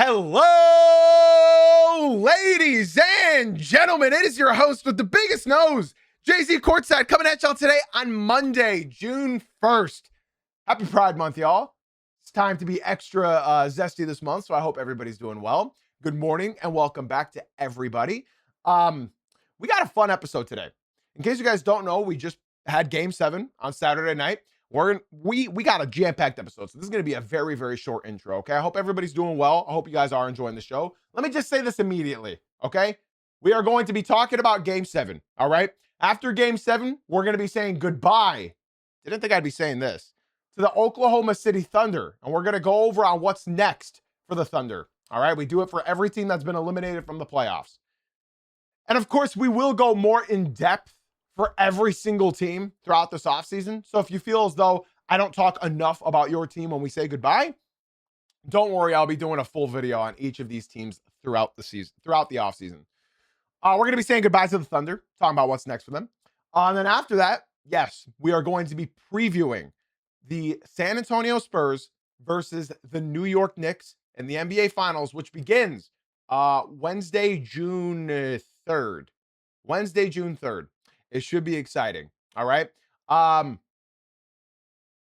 Hello, ladies and gentlemen. It is your host with the biggest nose, JZ Courtside, coming at y'all today on Monday, June 1st. Happy Pride Month, y'all. It's time to be extra zesty this month, so I hope everybody's doing well. Good morning and welcome back to everybody. We got a fun episode today. In case you guys don't know, we just had Game 7 on Saturday night. We got a jam-packed episode, so this is going to be a very, very short intro, okay? I hope everybody's doing well. I hope you guys are enjoying the show. Let me just say this immediately, okay? We are going to be talking about Game 7, all right? After Game 7, we're going to be saying goodbye. Didn't think I'd be saying this. To the Oklahoma City Thunder, and we're going to go over on what's next for the Thunder, all right? We do it for every team that's been eliminated from the playoffs. And of course, we will go more in depth for every single team throughout this offseason. So if you feel as though I don't talk enough about your team when we say goodbye, don't worry, I'll be doing a full video on each of these teams throughout the season, throughout the offseason. We're going to be saying goodbye to the Thunder, talking about what's next for them. And then after that, yes, we are going to be previewing the San Antonio Spurs versus the New York Knicks in the NBA Finals, which begins Wednesday, June 3rd. Wednesday, June 3rd. It should be exciting. All right.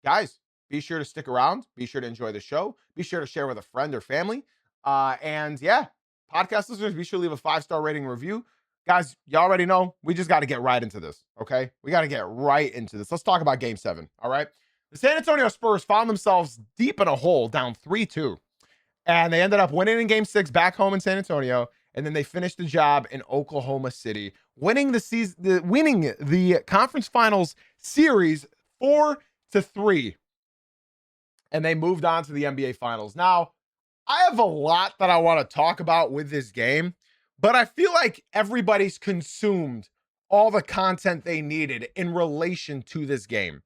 Guys, be sure to stick around. Be sure to enjoy the show. Be sure to share with a friend or family. And yeah, podcast listeners, be sure to leave a 5-star rating review. Guys, you already know we just got to get right into this. Okay. We got to get right into this. Let's talk about Game 7. All right. The San Antonio Spurs found themselves deep in a hole, down 3-2. And they ended up winning in Game 6 back home in San Antonio. And then they finished the job in Oklahoma City, winning the conference finals series 4-3. And they moved on to the NBA Finals. Now, I have a lot that I want to talk about with this game, but I feel like everybody's consumed all the content they needed in relation to this game.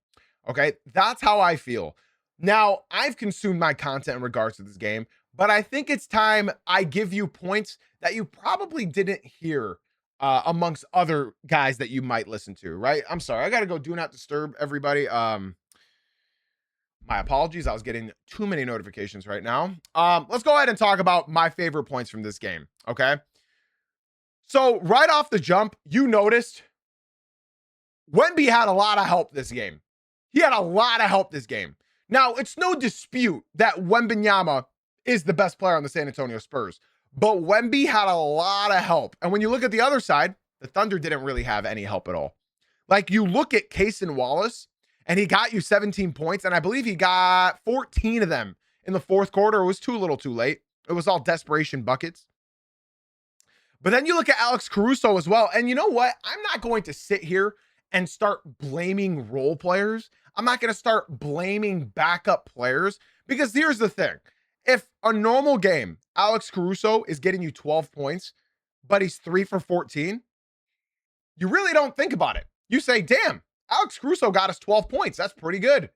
Okay, that's how I feel. Now, I've consumed my content in regards to this game, but I think it's time I give you points that you probably didn't hear amongst other guys that you might listen to, right? I'm sorry. I got to go do not disturb everybody. My apologies. I was getting too many notifications right now. Let's go ahead and talk about my favorite points from this game, okay? So right off the jump, you noticed Wemby had a lot of help this game. He had a lot of help this game. Now, it's no dispute that Wembanyama is the best player on the San Antonio Spurs, but Wemby had a lot of help. And when you look at the other side, the Thunder didn't really have any help at all. Like, you look at Cason Wallace, and he got you 17 points, and I believe he got 14 of them in the fourth quarter. It was too little too late. It was all desperation buckets. But then you look at Alex Caruso as well, and you know what? I'm not going to sit here and start blaming role players. I'm not going to start blaming backup players, because here's the thing. If a normal game, Alex Caruso is getting you 12 points, but he's 3 for 14, you really don't think about it. You say, damn, Alex Caruso got us 12 points. That's pretty good.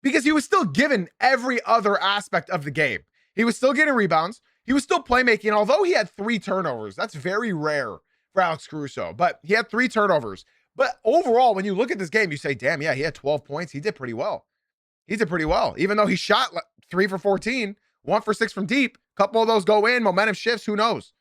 Because he was still given every other aspect of the game. He was still getting rebounds. He was still playmaking. Although he had 3 turnovers, that's very rare for Alex Caruso, but he had 3 turnovers. But overall, when you look at this game, you say, damn, yeah, he had 12 points. He did pretty well. He did pretty well, even though he shot 3 for 14, 1 for 6 from deep. A couple of those go in, momentum shifts, who knows?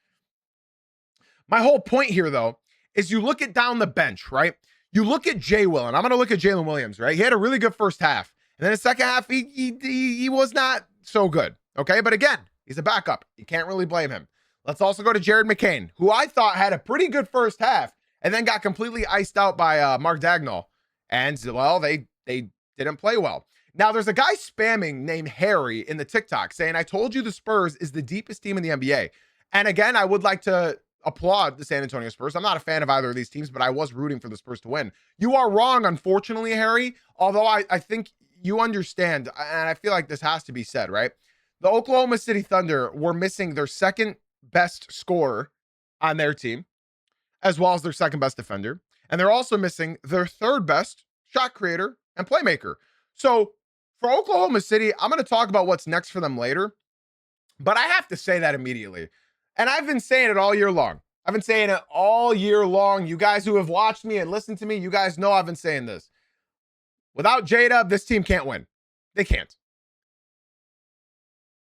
My whole point here, though, is you look at down the bench, right? You look at Jay Will, and I'm going to look at Jalen Williams, right? He had a really good first half. And then the second half, he was not so good, okay? But again, he's a backup. You can't really blame him. Let's also go to Jared McCain, who I thought had a pretty good first half and then got completely iced out by Mark Dagnall. And, well, they didn't play well. Now, there's a guy spamming named Harry in the TikTok saying, I told you the Spurs is the deepest team in the NBA. And again, I would like to applaud the San Antonio Spurs. I'm not a fan of either of these teams, but I was rooting for the Spurs to win. You are wrong, unfortunately, Harry, although I think you understand, and I feel like this has to be said, right? The Oklahoma City Thunder were missing their second best scorer on their team, as well as their second best defender. And they're also missing their third best shot creator and playmaker. So for Oklahoma City, I'm going to talk about what's next for them later, but I have to say that immediately. And I've been saying it all year long. I've been saying it all year long. You guys who have watched me and listened to me, you guys know I've been saying this. Without J-Dub, this team can't win. They can't.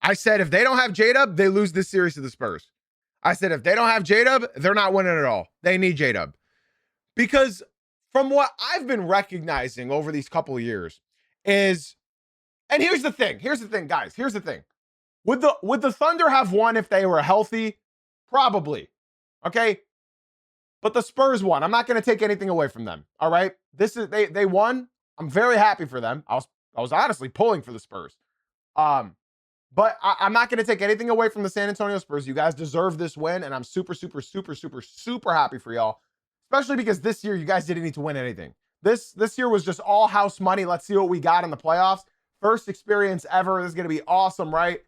I said if they don't have J-Dub, they lose this series to the Spurs. I said if they don't have J-Dub, they're not winning at all. They need J-Dub. Because from what I've been recognizing over these couple of years is, and here's the thing, guys. Here's the thing. Would the Thunder have won if they were healthy? Probably. Okay. But the Spurs won. I'm not going to take anything away from them. All right. They won. I'm very happy for them. I was honestly pulling for the Spurs. But I'm not going to take anything away from the San Antonio Spurs. You guys deserve this win, and I'm super, super, super, super, super happy for y'all. Especially because this year you guys didn't need to win anything. This year was just all house money. Let's see what we got in the playoffs. First experience ever. This is going to be awesome, right?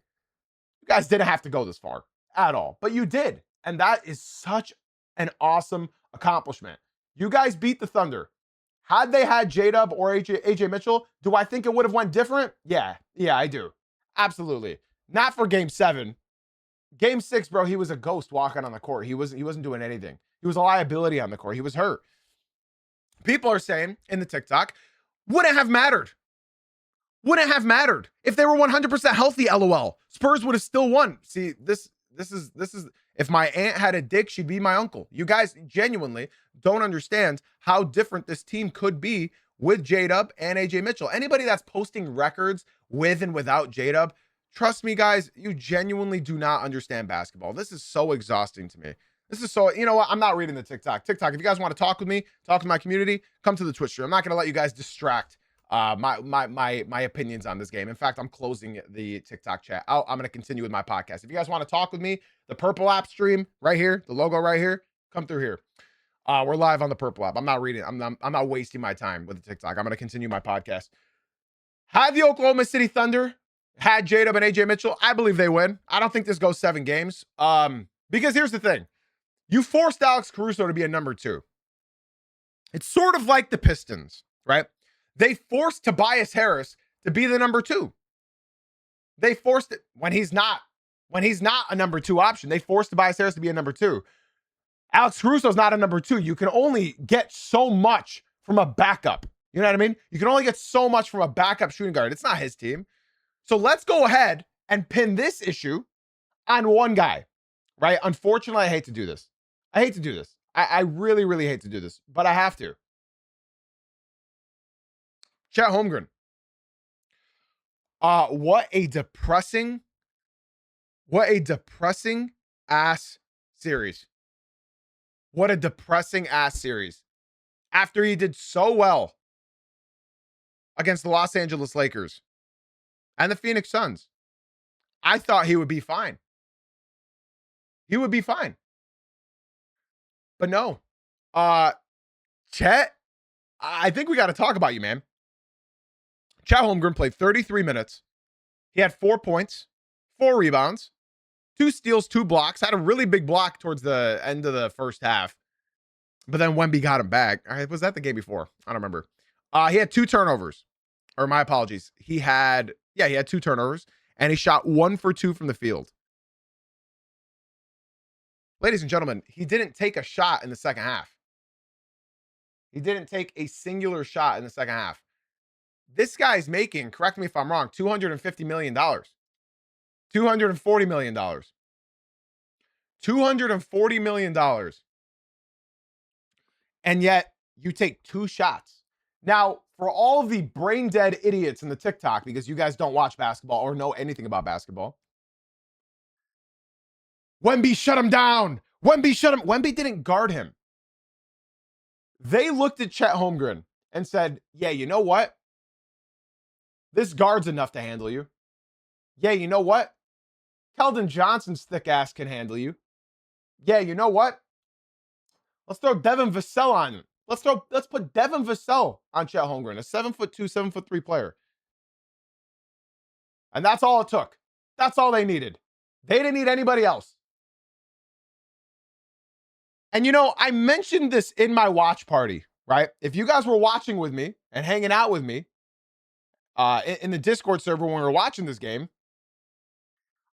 You guys didn't have to go this far at all, but you did. And that is such an awesome accomplishment. You guys beat the Thunder. Had they had J-Dub or AJ Mitchell, do I think it would have went different? Yeah, I do. Absolutely. Not for game 7. Game 6, bro, he was a ghost walking on the court. He wasn't doing anything. He was a liability on the court. He was hurt. People are saying in the TikTok, wouldn't have mattered. Wouldn't have mattered. If they were 100% healthy, LOL. Spurs would have still won. See, this is if my aunt had a dick, she'd be my uncle. You guys genuinely don't understand how different this team could be with J-Dub and AJ Mitchell. Anybody that's posting records with and without J-Dub, trust me, guys, you genuinely do not understand basketball. This is so exhausting to me. This is so, you know what? I'm not reading the TikTok. If you guys want to talk with me, talk to my community, come to the Twitch stream. I'm not going to let you guys distract my opinions on this game. In fact, I'm closing the TikTok chat. I'm going to continue with my podcast. If you guys want to talk with me, the Purple app stream right here, the logo right here, come through here. We're live on the Purple app. I'm not reading. I'm not wasting my time with the TikTok. I'm going to continue my podcast. Had the Oklahoma City Thunder had J-Dub and AJ Mitchell, I believe they win. I don't think this goes 7 games. Because here's the thing. You forced Alex Caruso to be a number 2. It's sort of like the Pistons, right? They forced Tobias Harris to be the number 2. They forced it when he's not a number 2 option. They forced Tobias Harris to be a number 2. Alex Caruso's not a number 2. You can only get so much from a backup. You know what I mean? You can only get so much from a backup shooting guard. It's not his team. So let's go ahead and pin this issue on one guy, right? Unfortunately, I hate to do this. I really, really hate to do this, but I have to. Chet Holmgren. What a depressing ass series. What a depressing ass series. After he did so well against the Los Angeles Lakers and the Phoenix Suns, I thought he would be fine. But no. Chet, I think we got to talk about you, man. Chet Holmgren played 33 minutes. He had 4 points, 4 rebounds, 2 steals, 2 blocks. Had a really big block towards the end of the first half. But then Wemby got him back. All right, was that the game before? I don't remember. He had 2 turnovers. Or my apologies. He had 2 turnovers. And he shot 1 for 2 from the field. Ladies and gentlemen, he didn't take a shot in the second half. He didn't take a singular shot in the second half. This guy's making, correct me if I'm wrong, $250 million. $240 million. $240 million. And yet, you take 2 shots. Now, for all of the brain dead idiots in the TikTok, because you guys don't watch basketball or know anything about basketball, Wemby shut him down. Wemby didn't guard him. They looked at Chet Holmgren and said, yeah, you know what? This guard's enough to handle you. Yeah, you know what? Keldon Johnson's thick ass can handle you. Yeah, you know what? Let's throw Devin Vassell on him. Let's put Devin Vassell on Chet Holmgren, a 7'2", 7'3" player. And that's all it took. That's all they needed. They didn't need anybody else. And you know, I mentioned this in my watch party, right? If you guys were watching with me and hanging out with me in the Discord server when we were watching this game,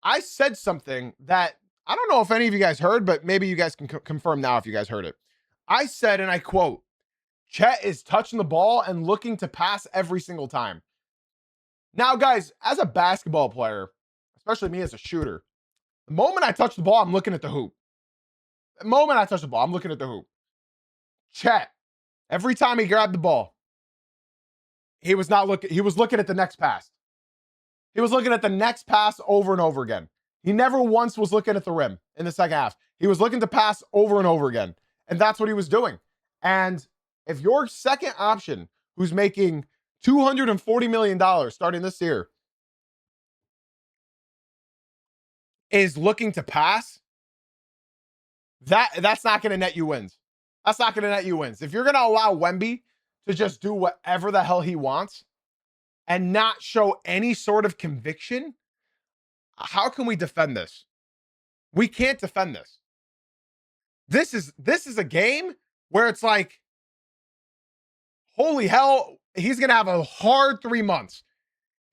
I said something that I don't know if any of you guys heard, but maybe you guys can confirm now if you guys heard it. I said, and I quote, Chet is touching the ball and looking to pass every single time. Now, guys, as a basketball player, especially me as a shooter. The moment I touch the ball, I'm looking at the hoop. The moment I touch the ball, I'm looking at the hoop. Chet, every time he grabbed the ball, he was not looking, he was looking at the next pass. He was looking at the next pass over and over again. He never once was looking at the rim in the second half. He was looking to pass over and over again. And that's what he was doing. And if your second option, who's making $240 million starting this year, is looking to pass, that's not going to net you wins. That's not going to net you wins. If you're going to allow Wemby to just do whatever the hell he wants and not show any sort of conviction, how can we defend this? We can't defend this. This is a game where it's like, holy hell, he's going to have a hard 3 months.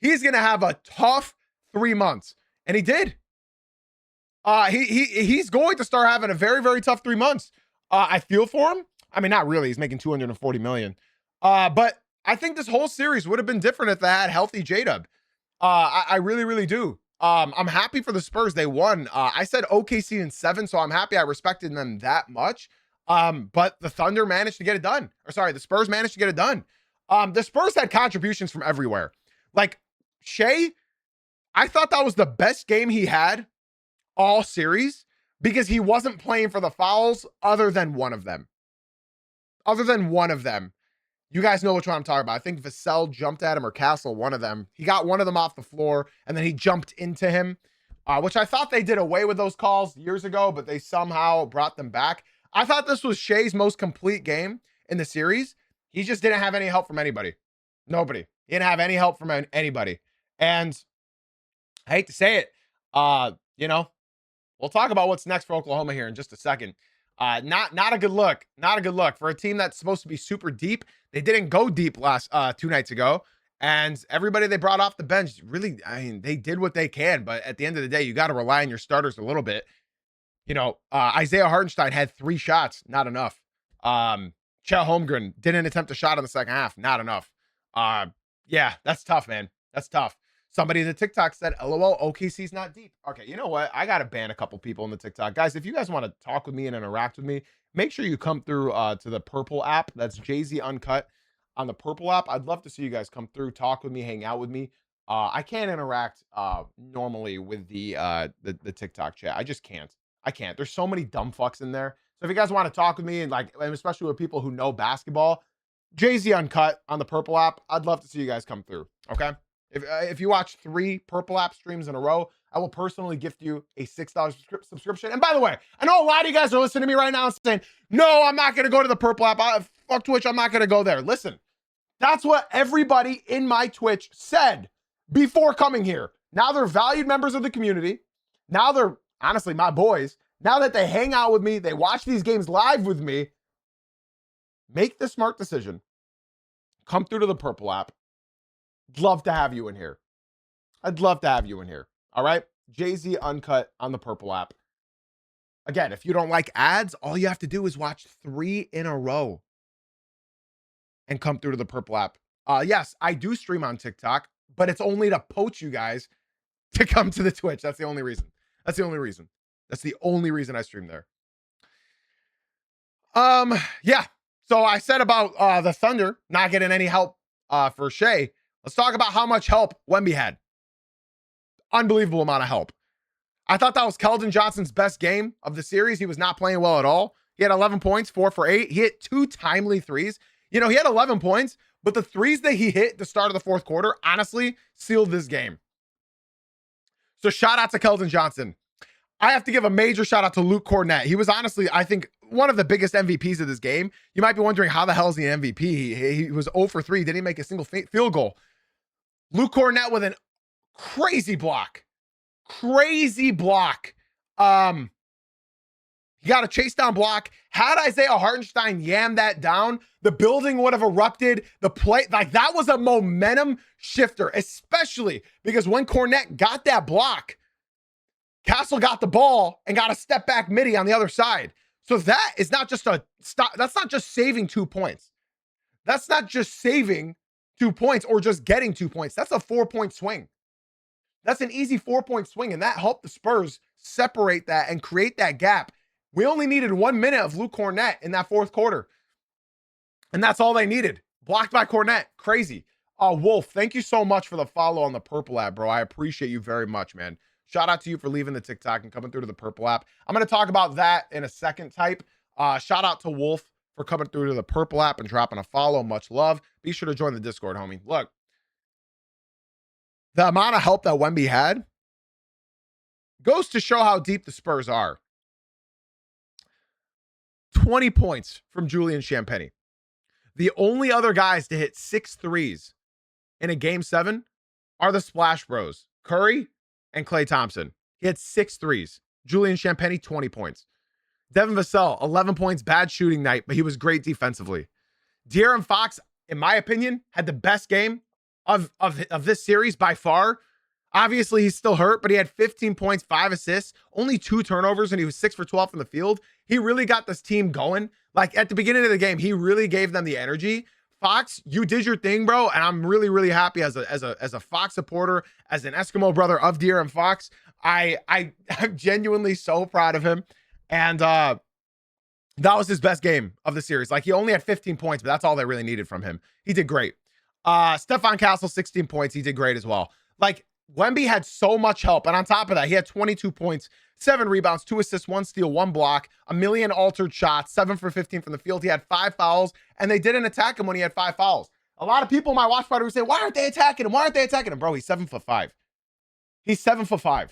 He's going to have a tough 3 months. And he did. He's going to start having a very, very tough 3 months. I feel for him. I mean, not really. He's making $240 million. But I think this whole series would have been different if they had healthy J-Dub. I really, really do. I'm happy for the Spurs. They won. I said OKC in 7, so I'm happy I respected them that much. But the Thunder managed to get it done. Or sorry, the Spurs managed to get it done. The Spurs had contributions from everywhere. Like Shea, I thought that was the best game he had all series because he wasn't playing for the fouls other than one of them. You guys know which one I'm talking about. I think Vassell jumped at him or Castle, one of them. He got one of them off the floor and then he jumped into him, which I thought they did away with those calls years ago, but they somehow brought them back. I thought this was Shea's most complete game in the series. He just didn't have any help from anybody. Nobody. He didn't have any help from anybody. And I hate to say it, we'll talk about what's next for Oklahoma here in just a second. Not a good look. Not a good look for a team that's supposed to be super deep. They didn't go deep last 2 nights ago. And everybody they brought off the bench, really, I mean, they did what they can. But at the end of the day, you got to rely on your starters a little bit. Isaiah Hartenstein had 3 shots, not enough. Chet Holmgren didn't attempt a shot in the second half, not enough. Yeah, that's tough, man. That's tough. Somebody in the TikTok said, LOL, OKC's not deep. Okay, you know what? I got to ban a couple people in the TikTok. Guys, if you guys want to talk with me and interact with me, make sure you come through to the Purple app. That's Jay-Z Uncut on the Purple app. I'd love to see you guys come through, talk with me, hang out with me. I can't interact normally with the TikTok chat. I just can't. I can't. There's so many dumb fucks in there. So if you guys want to talk with me and especially with people who know basketball, Jay-Z Uncut on the Purple app, I'd love to see you guys come through. Okay. If you watch 3 Purple app streams in a row, I will personally gift you a $6 subscription. And by the way, I know a lot of you guys are listening to me right now and saying, no, I'm not going to go to the Purple app. Fuck Twitch. I'm not going to go there. Listen, that's what everybody in my Twitch said before coming here. Now they're valued members of the community. Now they're honestly my boys. Now that they hang out with me, they watch these games live with me, make the smart decision. Come through to the Purple app. Love to have you in here. I'd love to have you in here. All right. Jay-Z Uncut on the Purple app. Again, if you don't like ads, all you have to do is watch 3 in a row and come through to the Purple app. Yes, I do stream on TikTok, but it's only to poach you guys to come to the Twitch. That's the only reason. That's the only reason I stream there. Yeah. So I said about the Thunder not getting any help for Shea. Let's talk about how much help Wemby had. Unbelievable amount of help. I thought that was Keldon Johnson's best game of the series. He was not playing well at all. He had 11 points, 4 for 8. He hit 2 timely threes. He had 11 points, but the threes that he hit at the start of the fourth quarter, honestly, sealed this game. So shout out to Keldon Johnson. I have to give a major shout out to Luke Cornett. He was honestly, I think, one of the biggest MVPs of this game. You might be wondering how the hell is he an MVP? He was 0 for 3. Didn't make a single field goal. Luke Cornett with an crazy block. He got a chase down block. Had Isaiah Hartenstein yam that down, the building would have erupted. The play, that was a momentum shifter, especially because when Cornett got that block, Castle got the ball and got a step back midi on the other side. So that is not just a stop. That's not just saving 2 points. That's not just saving 2 points or just getting 2 points. That's a 4-point swing. That's an easy 4-point swing, and that helped the Spurs separate that and create that gap. We only needed 1 minute of Luke Cornett in that fourth quarter, and that's all they needed. Blocked by Cornett. Crazy. Wolf, thank you so much for the follow on the Purple app, bro. I appreciate you very much, man. Shout out to you for leaving the TikTok and coming through to the Purple app. I'm going to talk about that in a second type. Shout out to Wolf for coming through to the Purple app and dropping a follow. Much love. Be sure to join the Discord, homie. Look, the amount of help that Wemby had goes to show how deep the Spurs are. 20 points from Julian Champagnie. The only other guys to hit 6 threes in a game 7 are the Splash Bros, Curry and Klay Thompson. He had 6 threes. Julian Champagnie, 20 points. Devin Vassell, 11 points, bad shooting night, but he was great defensively. De'Aaron Fox, in my opinion, had the best game of this series by far. Obviously, he's still hurt, but he had 15 points, 5 assists, only 2 turnovers, and he was 6 for 12 from the field. He really got this team going. Like, at the beginning of the game, he really gave them the energy. Fox, you did your thing, bro, and I'm really, really happy as a Fox supporter, as an Eskimo brother of De'Aaron Fox. I'm genuinely so proud of him, and that was his best game of the series. Like, he only had 15 points, but that's all they really needed from him. He did great. Stephon Castle, 16 points. He did great as well. Like, Wemby had so much help, and on top of that, he had 22 points, 7 rebounds, 2 assists, 1 steal, 1 block, a million altered shots, 7 for 15 from the field. He had 5 fouls, and they didn't attack him when he had 5 fouls. A lot of people in my watch party would say, why aren't they attacking him? Why aren't they attacking him? Bro, he's 7'5". He's 7'5".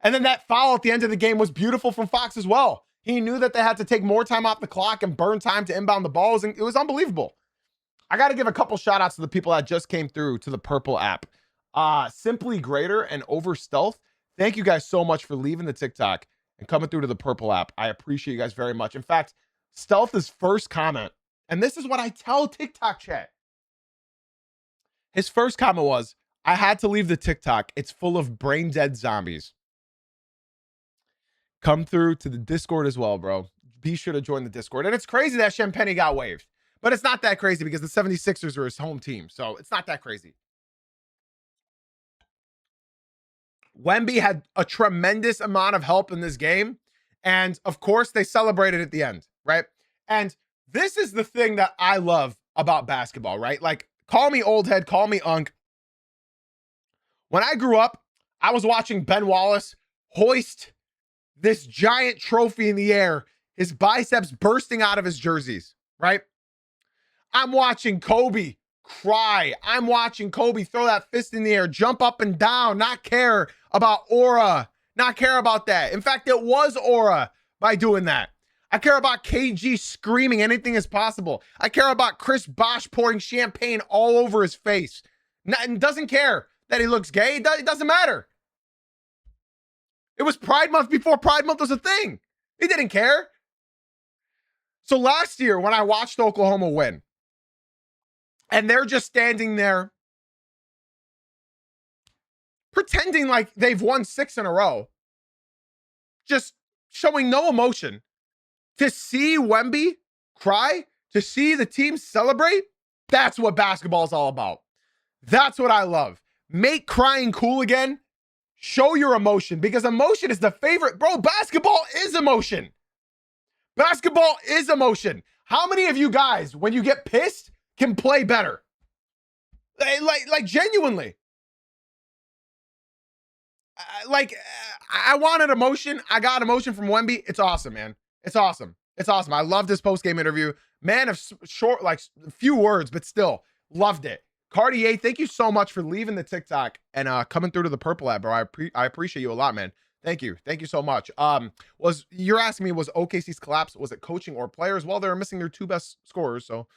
And then that foul at the end of the game was beautiful from Fox as well. He knew that they had to take more time off the clock and burn time to inbound the balls, and it was unbelievable. I got to give a couple shout outs to the people that just came through to the Purple app. Simply Greater and Over Stealth. Thank you guys so much for leaving the TikTok and coming through to the Purple app. I appreciate you guys very much. In fact, Stealth's first comment, and this is what I tell TikTok chat. His first comment was, I had to leave the TikTok. It's full of brain dead zombies. Come through to the Discord as well, bro. Be sure to join the Discord. And it's crazy that Champagnie got waived, but it's not that crazy because the 76ers are his home team. So it's not that crazy. Wemby had a tremendous amount of help in this game. And of course, they celebrated at the end, right? And this is the thing that I love about basketball, right? Like, call me old head, call me unk. When I grew up, I was watching Ben Wallace hoist this giant trophy in the air, his biceps bursting out of his jerseys, right? I'm watching Kobe cry. I'm watching Kobe throw that fist in the air, jump up and down, not care about aura, not care about that. In fact, it was aura by doing that. I care about KG screaming anything is possible. I care about Chris Bosh pouring champagne all over his face. And doesn't care that he looks gay. It doesn't matter. It was Pride Month before Pride Month was a thing. He didn't care. So last year when I watched Oklahoma win, and they're just standing there pretending like they've won 6 in a row, just showing no emotion. To see Wemby cry, to see the team celebrate, that's what basketball is all about. That's what I love. Make crying cool again. Show your emotion, because emotion is the favorite. Bro, basketball is emotion. Basketball is emotion. How many of you guys, when you get pissed, can play better? Like genuinely. I wanted emotion. I got emotion from Wemby. It's awesome, man. It's awesome. It's awesome. I loved his post-game interview. Man of short, like few words, but still loved it. Cartier, thank you so much for leaving the TikTok and coming through to the Purple app, bro. I appreciate you a lot, man. Thank you. Thank you so much. You're asking me, was OKC's collapse, was it coaching or players? Well, they're missing their 2 best scorers, so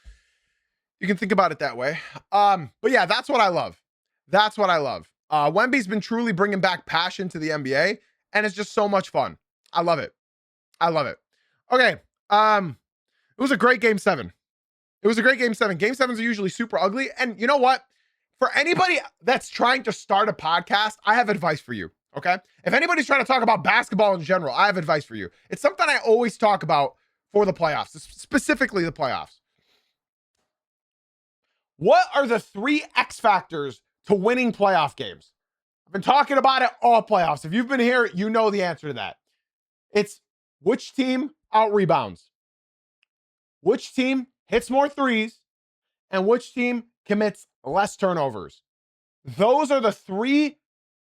you can think about it that way. But yeah, that's what I love. That's what I love. Wemby's been truly bringing back passion to the NBA, and it's just so much fun. I love it. I love it. Okay. It was a great game 7. It was a great game 7. Game 7s are usually super ugly. And you know what? For anybody that's trying to start a podcast, I have advice for you. Okay. If anybody's trying to talk about basketball in general, I have advice for you. It's something I always talk about for the playoffs, specifically the playoffs. What are the 3 X factors to winning playoff games? I've been talking about it all playoffs. If you've been here, you know the answer to that. It's which team out rebounds, which team hits more threes, and which team commits less turnovers. Those are the three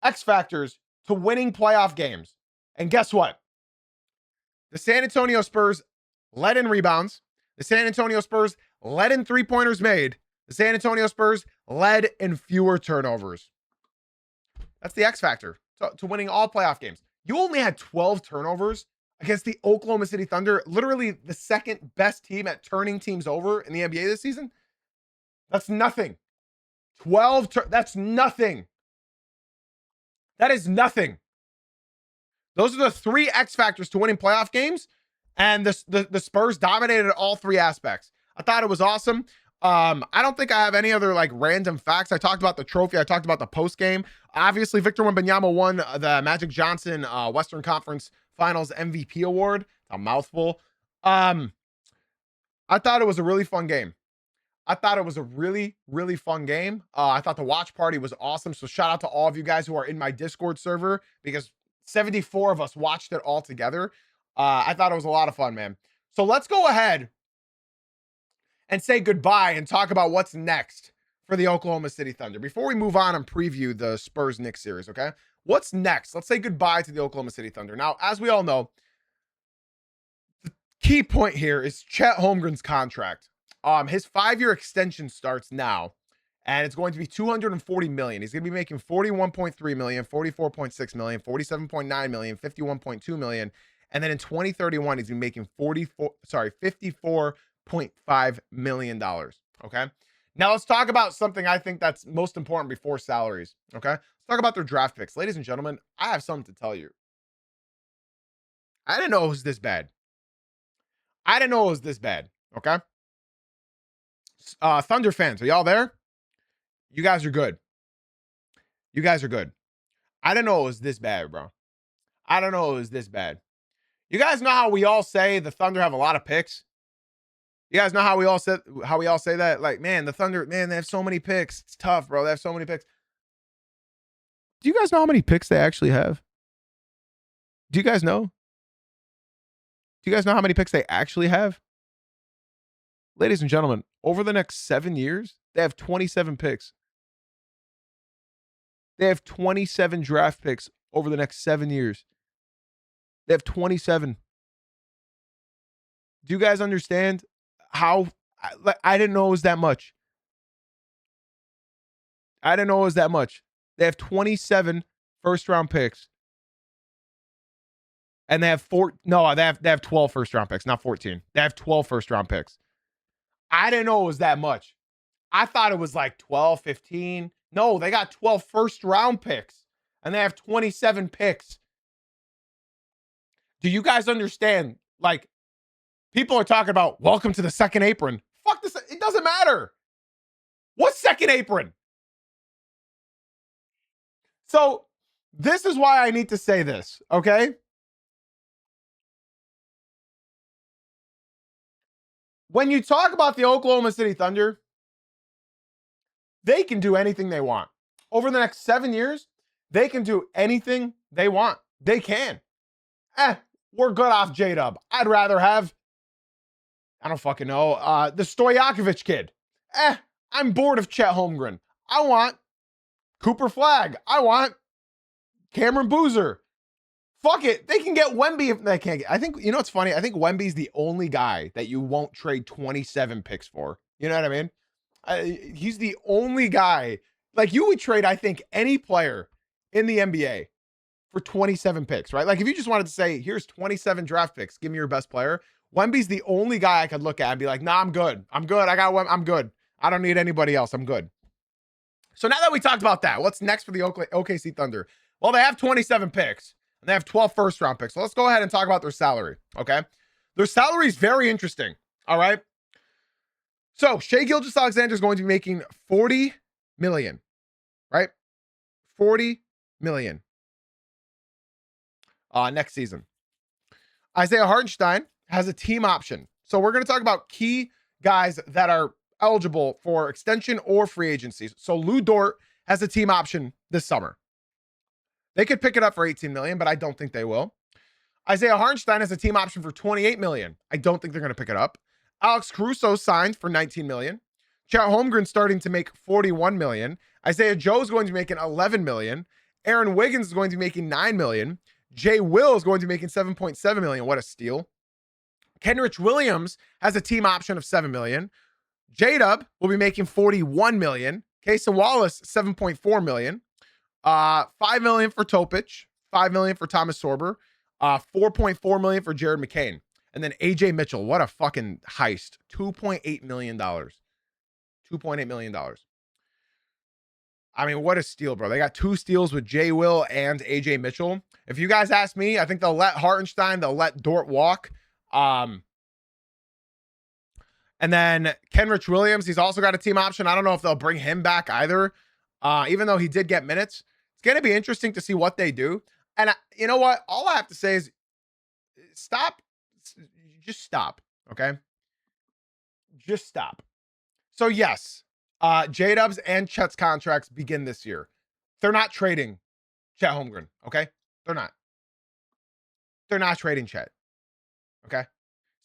X factors to winning playoff games. And guess what? The San Antonio Spurs led in rebounds. The San Antonio Spurs led in three-pointers made. The San Antonio Spurs led in fewer turnovers. That's the X factor to winning all playoff games. You only had 12 turnovers against the Oklahoma City Thunder, literally the second best team at turning teams over in the NBA this season. That's nothing. 12, that's nothing. That is nothing. Those are the three X factors to winning playoff games, and the Spurs dominated all three aspects. I thought it was awesome. I don't think I have any other like random facts. I talked about the trophy. I talked about the post game. Obviously, Victor Wembanyama won the Magic Johnson Western Conference Finals MVP award. A mouthful. I thought it was a really fun game. I thought it was a really, really fun game. I thought the watch party was awesome. So shout out to all of you guys who are in my Discord server, because 74 of us watched it all together. I thought it was a lot of fun, man. So let's go ahead and say goodbye and talk about what's next for the Oklahoma City Thunder before we move on and preview the Spurs Knicks series, okay? What's next? Let's say goodbye to the Oklahoma City Thunder. Now, as we all know, the key point here is Chet Holmgren's contract. His 5-year extension starts now, and it's going to be $240 million. He's going to be making $41.3 million, $44.6 million, $47.9 million, $51.2 million, and then in 2031, he's going to be making $54.5 million. Okay. Now let's talk about something I think that's most important before salaries. Okay. Let's talk about their draft picks. Ladies and gentlemen, I have something to tell you. I didn't know it was this bad. Okay. Thunder fans, are y'all there? You guys are good. I didn't know it was this bad, bro. You guys know how we all say the Thunder have a lot of picks? You guys know how we all say that? Like, man, the Thunder, man, they have so many picks. It's tough, bro. They have so many picks. Do you guys know how many picks they actually have? Do you guys know? Do you guys know how many picks they actually have? Ladies and gentlemen, over the next 7 years, they have 27 picks. They have 27 draft picks over the next 7 years. They have 27. Do you guys understand how? I didn't know it was that much. They have 27 first-round picks. And they have they have 12 first-round picks, not 14. They have 12 first-round picks. I didn't know it was that much. I thought it was like 12, 15. No, they got 12 first-round picks, and they have 27 picks. Do you guys understand? Like, people are talking about welcome to the second apron. Fuck this. It doesn't matter. What second apron? So this is why I need to say this, okay? When you talk about the Oklahoma City Thunder, they can do anything they want. Over the next 7 years, they can do anything they want. They can. We're good off J-Dub. I'd rather have, I don't fucking know, the Stojakovic kid. I'm bored of Chet Holmgren. I want Cooper Flagg. I want Cameron Boozer. Fuck it. They can get Wemby if they can't get. I think, you know what's funny? I think Wemby's the only guy that you won't trade 27 picks for. You know what I mean? He's the only guy. Like, you would trade, I think, any player in the NBA for 27 picks, right? Like, if you just wanted to say, here's 27 draft picks, give me your best player. Wemby's the only guy I could look at and be like, nah, I'm good. I'm good. I'm good. I don't need anybody else. I'm good. So now that we talked about that, what's next for the OKC Thunder? Well, they have 27 picks. And they have 12 first-round picks. So let's go ahead and talk about their salary, okay? Their salary is very interesting, all right? So Shai Gilgeous-Alexander is going to be making $40 million, right? $40 million next season. Isaiah Hartenstein has a team option. So we're going to talk about key guys that are eligible for extension or free agency. So Lou Dort has a team option this summer. They could pick it up for 18 million, but I don't think they will. Isaiah Hartenstein has a team option for 28 million. I don't think they're going to pick it up. Alex Caruso signed for 19 million. Chet Holmgren starting to make 41 million. Isaiah Joe is going to be making 11 million. Aaron Wiggins is going to be making 9 million. Jay Will is going to be making 7.7 million. What a steal. Kenrich Williams has a team option of 7 million. J-Dub will be making 41 million. Kaysen Wallace, 7.4 million. 5 million for Topic, 5 million for Thomas Sorber, 4.4 million for Jared McCain. And then AJ Mitchell, what a fucking heist. $2.8 million. $2.8 million. I mean, what a steal, bro. They got 2 steals with Jay Will and AJ Mitchell. If you guys ask me, I think they'll let Hartenstein, they'll let Dort walk. And then Kenrich Williams, he's also got a team option. I don't know if they'll bring him back either, even though he did get minutes. It's going to be interesting to see what they do. And you know what? All I have to say is stop. Just stop, okay? Just stop. So yes, J-Dubs and Chet's contracts begin this year. They're not trading Chet Holmgren, okay? They're not. They're not trading Chet, okay?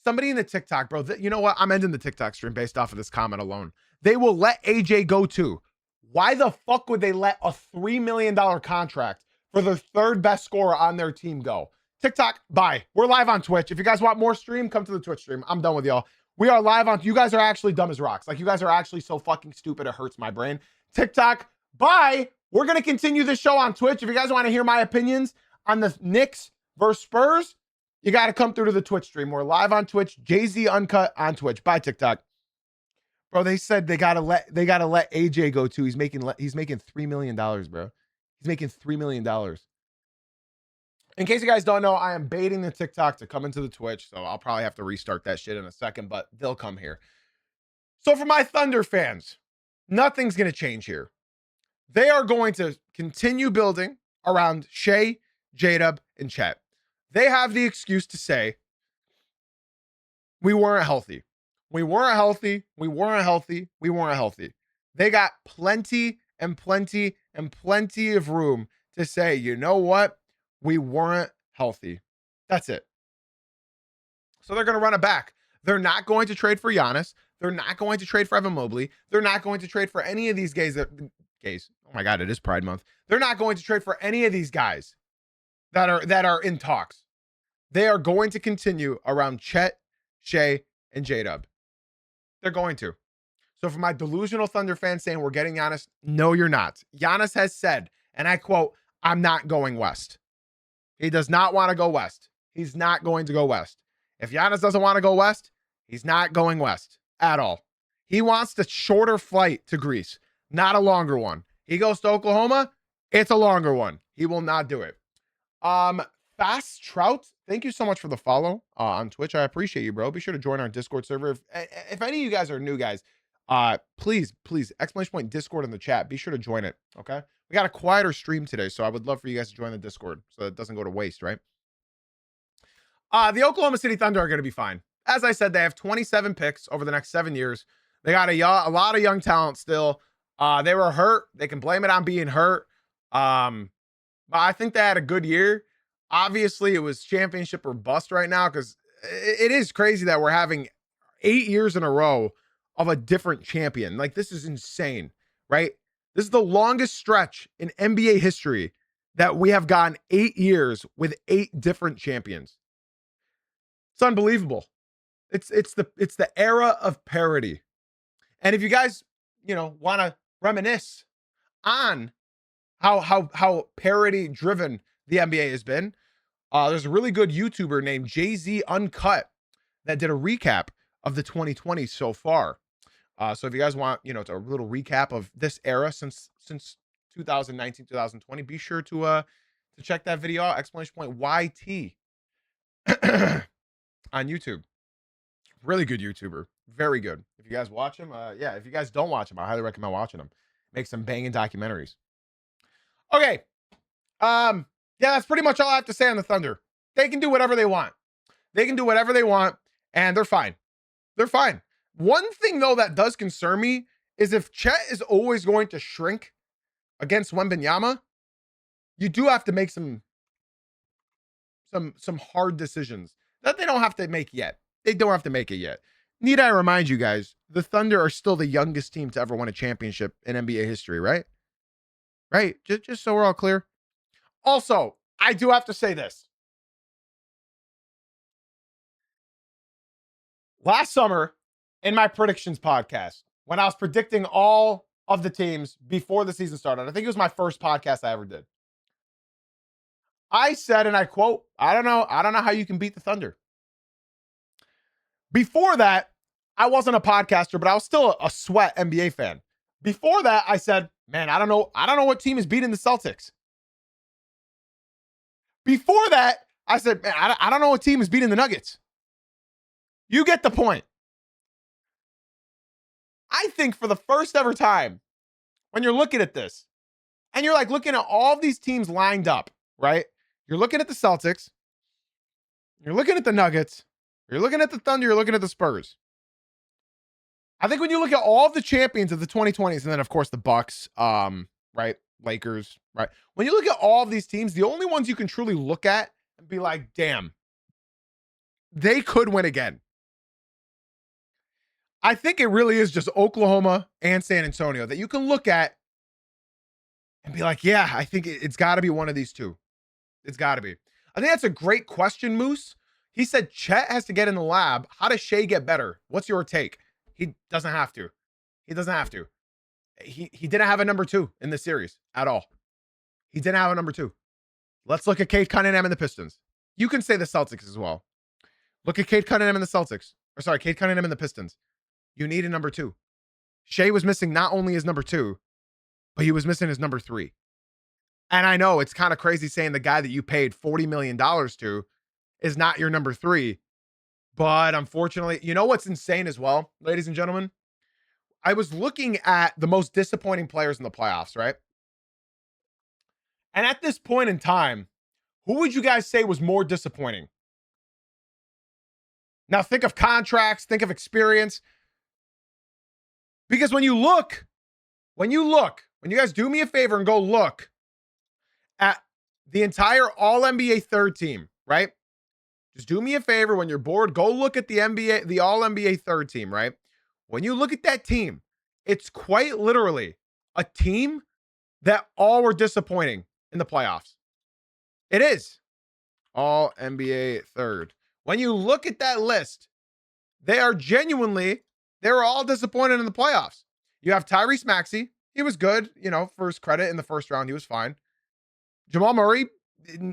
Somebody in the TikTok, bro, you know what? I'm ending the TikTok stream based off of this comment alone. They will let AJ go too. Why the fuck would they let a $3 million contract for the third best scorer on their team go? TikTok, bye. We're live on Twitch. If you guys want more stream, come to the Twitch stream. I'm done with y'all. We are live on, you guys are actually dumb as rocks. Like, you guys are actually so fucking stupid, it hurts my brain. TikTok, bye. We're going to continue this show on Twitch. If you guys want to hear my opinions on the Knicks versus Spurs, you got to come through to the Twitch stream. We're live on Twitch. Jay-Z Uncut on Twitch. Bye, TikTok. Bro, they said they gotta let AJ go too. He's making $3 million, bro. He's making $3 million. In case you guys don't know, I am baiting the TikTok to come into the Twitch, so I'll probably have to restart that shit in a second, but they'll come here. So for my Thunder fans, nothing's gonna change here. They are going to continue building around Shea, J-Dub, and Chet. They have the excuse to say, we weren't healthy. We weren't healthy. We weren't healthy. We weren't healthy. They got plenty and plenty and plenty of room to say, you know what? We weren't healthy. That's it. So they're going to run it back. They're not going to trade for Giannis. They're not going to trade for Evan Mobley. They're not going to trade for any of these guys. Oh my God, it is Pride Month. They're not going to trade for any of these guys that are in talks. They are going to continue around Chet, Shea, and J-Dub. They're going to. So for my delusional Thunder fans saying we're getting Giannis, no, you're not. Giannis has said, and I quote, I'm not going west. He does not want to go west. He's not going to go west. If Giannis doesn't want to go west, he's not going west at all. He wants the shorter flight to Greece, not a longer one. He goes to Oklahoma, it's a longer one. He will not do it. Fast Trout, thank you so much for the follow on Twitch. I appreciate you, bro. Be sure to join our Discord server. If any of you guys are new guys, please, exclamation point Discord in the chat. Be sure to join it, okay? We got a quieter stream today, so I would love for you guys to join the Discord so it doesn't go to waste, right? The Oklahoma City Thunder are going to be fine. As I said, they have 27 picks over the next 7 years. They got a lot of young talent still. They were hurt. They can blame it on being hurt. But I think they had a good year. Obviously, it was championship or bust right now because it is crazy that we're having 8 years in a row of a different champion. Like, this is insane, right? This is the longest stretch in NBA history that we have gone 8 years with 8 different champions. It's unbelievable. It's the era of parity. And if you guys, want to reminisce on how parity driven the NBA has been, there's a really good YouTuber named Jay-Z Uncut that did a recap of the 2020s so far. So if you guys want, it's a little recap of this era since 2019, 2020, be sure to check that video out, exclamation point YT on YouTube. Really good YouTuber. Very good. If you guys watch him, if you guys don't watch him, I highly recommend watching him. Make some banging documentaries. Okay. That's pretty much all I have to say on the Thunder. They can do whatever they want. And they're fine. They're fine. One thing, though, that does concern me is if Chet is always going to shrink against Wembanyama, you do have to make some hard decisions that they don't have to make yet. They don't have to make it yet. Need I remind you guys, the Thunder are still the youngest team to ever win a championship in NBA history, right? Right? Just so we're all clear. Also, I do have to say this. Last summer, in my predictions podcast, when I was predicting all of the teams before the season started, I think it was my first podcast I ever did. I said, and I quote, I don't know how you can beat the Thunder. Before that, I wasn't a podcaster, but I was still a sweat NBA fan. Before that, I said, man, I don't know what team is beating the Celtics. Before that, I said, man, I don't know what team is beating the Nuggets. You get the point. I think for the first ever time, when you're looking at this, and you're like looking at all of these teams lined up, right? You're looking at the Celtics, you're looking at the Nuggets, you're looking at the Thunder, you're looking at the Spurs. I think when you look at all of the champions of the 2020s, and then of course the Bucks, right? Lakers, right? When you look at all of these teams, the only ones you can truly look at and be like, damn, they could win again. I think it really is just Oklahoma and San Antonio that you can look at and be like, yeah, I think it's got to be one of these two. It's got to be. I think that's a great question, Moose. He said Chet has to get in the lab. How does Shea get better? What's your take? He doesn't have to. He doesn't have to. He didn't have a number 2 in this series at all. He didn't have a number 2. Let's look at Cade Cunningham and the Pistons. You can say the Celtics as well. Look at Cade Cunningham and the Celtics. Or sorry, Cade Cunningham and the Pistons. You need a number 2. Shea was missing not only his number 2, but he was missing his number 3. And I know it's kind of crazy saying the guy that you paid $40 million to is not your number 3. But unfortunately, you know what's insane as well, ladies and gentlemen? I was looking at the most disappointing players in the playoffs, right? And at this point in time, who would you guys say was more disappointing? Now think of contracts, think of experience. Because when you guys do me a favor and go look at the entire All-NBA third team, right? Just do me a favor when you're bored, go look at the All-NBA third team, right? When you look at that team, it's quite literally a team that all were disappointing in the playoffs. It is All-NBA third. When you look at that list, they were all disappointed in the playoffs. You have Tyrese Maxey. He was good, for his credit in the first round. He was fine. Jamal Murray,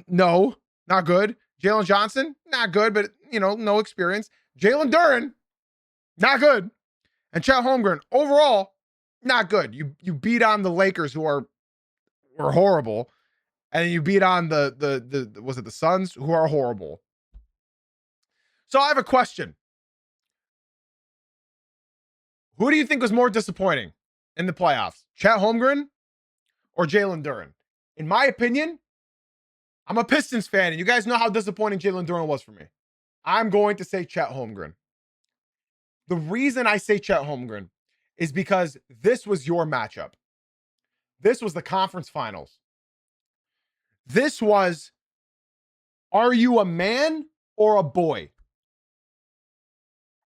no, not good. Jalen Johnson, not good, but, no experience. Jalen Duren, not good. And Chet Holmgren, overall, not good. You beat on the Lakers, who were horrible. And you beat on the Suns, who are horrible. So I have a question. Who do you think was more disappointing in the playoffs? Chet Holmgren or Jalen Duren? In my opinion, I'm a Pistons fan, and you guys know how disappointing Jalen Duren was for me. I'm going to say Chet Holmgren. The reason I say Chet Holmgren is because this was your matchup. This was the conference finals. This was, are you a man or a boy?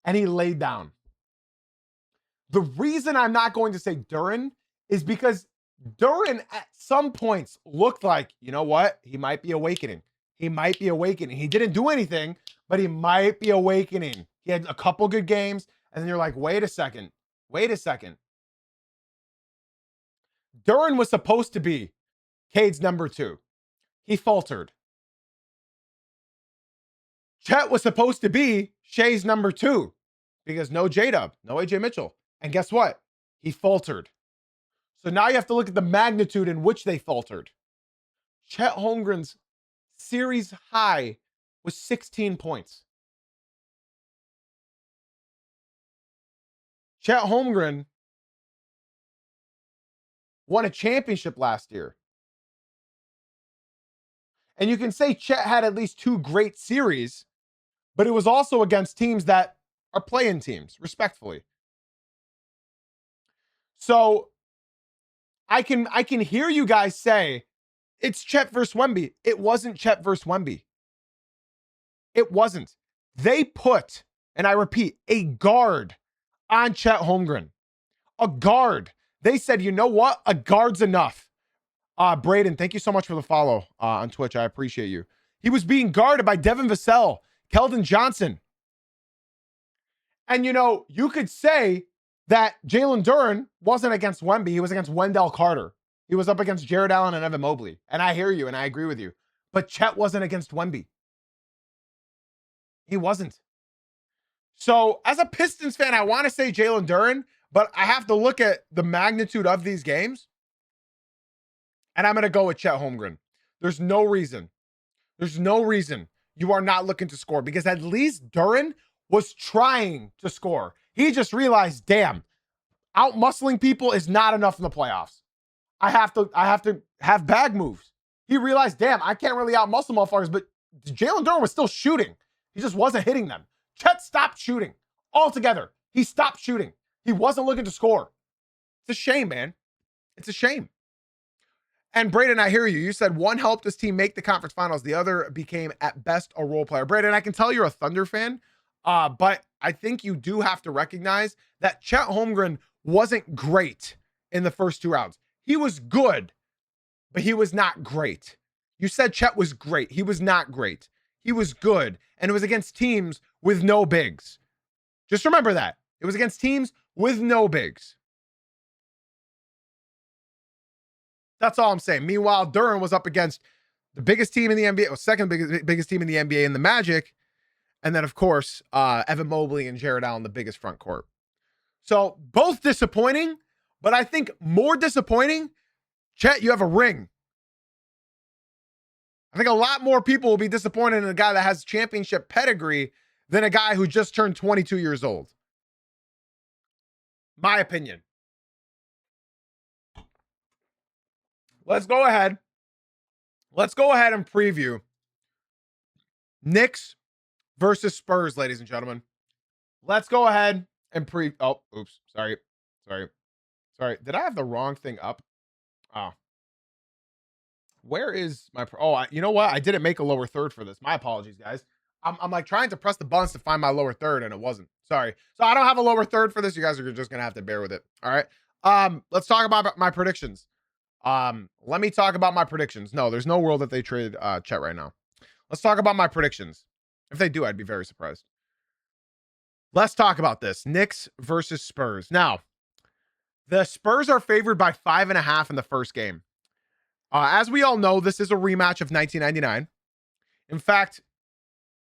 And he laid down. The reason I'm not going to say Duren is because Duren at some points looked like, you know what? He might be awakening. He didn't do anything, but he might be awakening. He had a couple good games, and then you're like, wait a second. Duren was supposed to be Cade's number 2. He faltered. Chet was supposed to be Shea's number 2 because no J-Dub, no AJ Mitchell. And guess what? He faltered. So now you have to look at the magnitude in which they faltered. Chet Holmgren's series high was 16 points. Chet Holmgren won a championship last year. And you can say Chet had at least 2 great series, but it was also against teams that are playing teams, respectfully. So I can hear you guys say, It's Chet versus Wemby. It wasn't Chet versus Wemby. It wasn't. They put, and I repeat, a guard on Chet Holmgren. A guard. They said, you know what? A guard's enough. Braden, thank you so much for the follow on Twitch. I appreciate you. He was being guarded by Devin Vassell, Keldon Johnson. And, you know, you could say that Jalen Duren wasn't against Wemby. He was against Wendell Carter. He was up against Jared Allen and Evan Mobley. And I hear you, and I agree with you. But Chet wasn't against Wemby. He wasn't. So, as a Pistons fan, I want to say Jalen Duren, but I have to look at the magnitude of these games. And I'm going to go with Chet Holmgren. There's no reason. There's no reason you are not looking to score, because at least Duren was trying to score. He just realized, damn, out muscling people is not enough in the playoffs. I have to have bag moves. He realized, damn, I can't really out muscle motherfuckers, but Jalen Duren was still shooting. He just wasn't hitting them. Chet stopped shooting altogether. He stopped shooting. He wasn't looking to score. It's a shame, man. It's a shame. And Braden, I hear you. You said one helped his team make the conference finals. The other became at best a role player. Braden, I can tell you're a Thunder fan, but I think you do have to recognize that Chet Holmgren wasn't great in the first 2 rounds. He was good, but he was not great. You said Chet was great. He was not great. He was good, and it was against teams with no bigs. Just remember that. It was against teams with no bigs. That's all I'm saying. Meanwhile, Duren was up against the biggest team in the NBA, or second biggest team in the NBA in the Magic. And then, of course, Evan Mobley and Jared Allen, the biggest front court. So both disappointing, but I think more disappointing, Chet, you have a ring. I think a lot more people will be disappointed in a guy that has championship pedigree than a guy who just turned 22 years old. My opinion. Let's go ahead. Let's go ahead and preview Knicks versus Spurs, ladies and gentlemen. Let's go ahead and oh, oops. Sorry. Did I have the wrong thing up? Oh. Where is my... you know what? I didn't make a lower third for this. My apologies, guys. I'm like trying to press the buttons to find my lower third, and it wasn't. Sorry. So I don't have a lower third for this. You guys are just going to have to bear with it. All right. Let's talk about my predictions. Let me talk about my predictions. No, there's no world that they trade Chet right now. Let's talk about my predictions. If they do, I'd be very surprised. Let's talk about this. Knicks versus Spurs. Now, the Spurs are favored by 5.5 in the first game. As we all know, this is a rematch of 1999. In fact,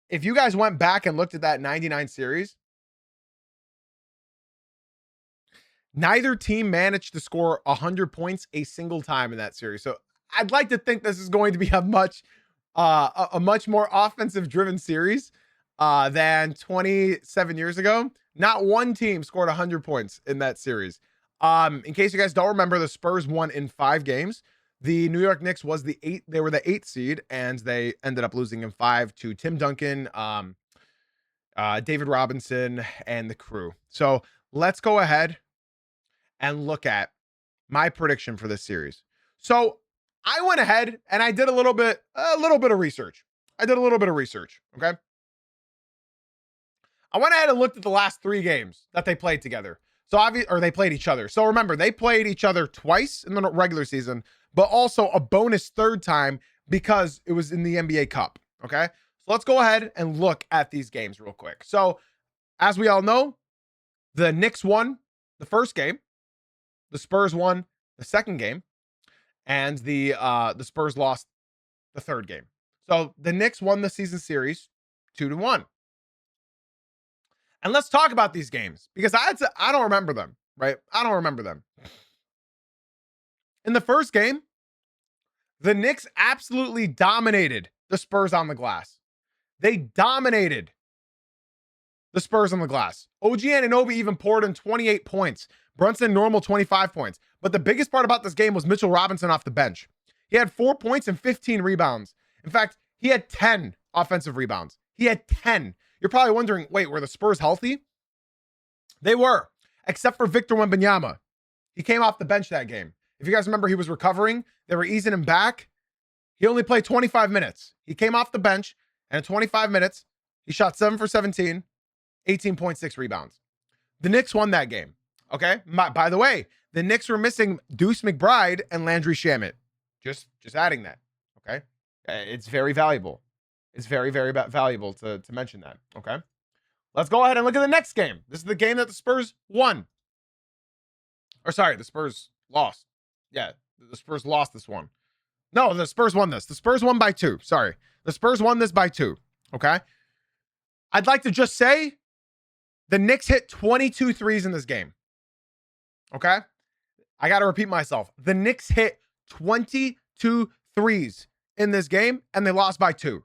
if you guys went back and looked at that 99 series, neither team managed to score 100 points a single time in that series. So I'd like to think this is going to be a much more offensive driven series than 27 years ago. Not one team scored 100 points in that series. In case you guys don't remember, the Spurs won in 5 games. The New York Knicks was they were the 8th seed, and they ended up losing in 5 to Tim Duncan, David Robinson, and the crew. So let's go ahead and look at my prediction for this series. So I went ahead and I did a little bit of research. Okay. I went ahead and looked at the last 3 games that they played together. Or they played each other. So remember, they played each other twice in the regular season, but also a bonus 3rd time because it was in the NBA Cup. Okay. So let's go ahead and look at these games real quick. So as we all know, the Knicks won the first game. The Spurs won the second game, and the Spurs lost the 3rd game. So the Knicks won the season series 2-1. And let's talk about these games, because I don't remember them, right? I don't remember them. In the first game, the Knicks absolutely dominated the Spurs on the glass. They dominated the Spurs on the glass. OG Anunoby even poured in 28 points. Brunson normal 25 points. But the biggest part about this game was Mitchell Robinson off the bench. He had 4 points and 15 rebounds. In fact, he had 10 offensive rebounds. He had 10. You're probably wondering, wait, were the Spurs healthy? They were, except for Victor Wembanyama. He came off the bench that game. If you guys remember, he was recovering. They were easing him back. He only played 25 minutes. He came off the bench, and in 25 minutes, he shot 7 for 17, 18.6 rebounds. The Knicks won that game. Okay. By the way, the Knicks were missing Deuce McBride and Landry Shamet. Just adding that. Okay. It's very valuable. It's very, very valuable to mention that. Okay. Let's go ahead and look at the next game. This is the game that the Spurs won. Or sorry, the Spurs lost. Yeah, the Spurs lost this one. No, the Spurs won this. The Spurs won by 2. Sorry. The Spurs won this by 2. Okay. I'd like to just say the Knicks hit 22 threes in this game. Okay. I got to repeat myself. The Knicks hit 22 threes in this game, and they lost by 2.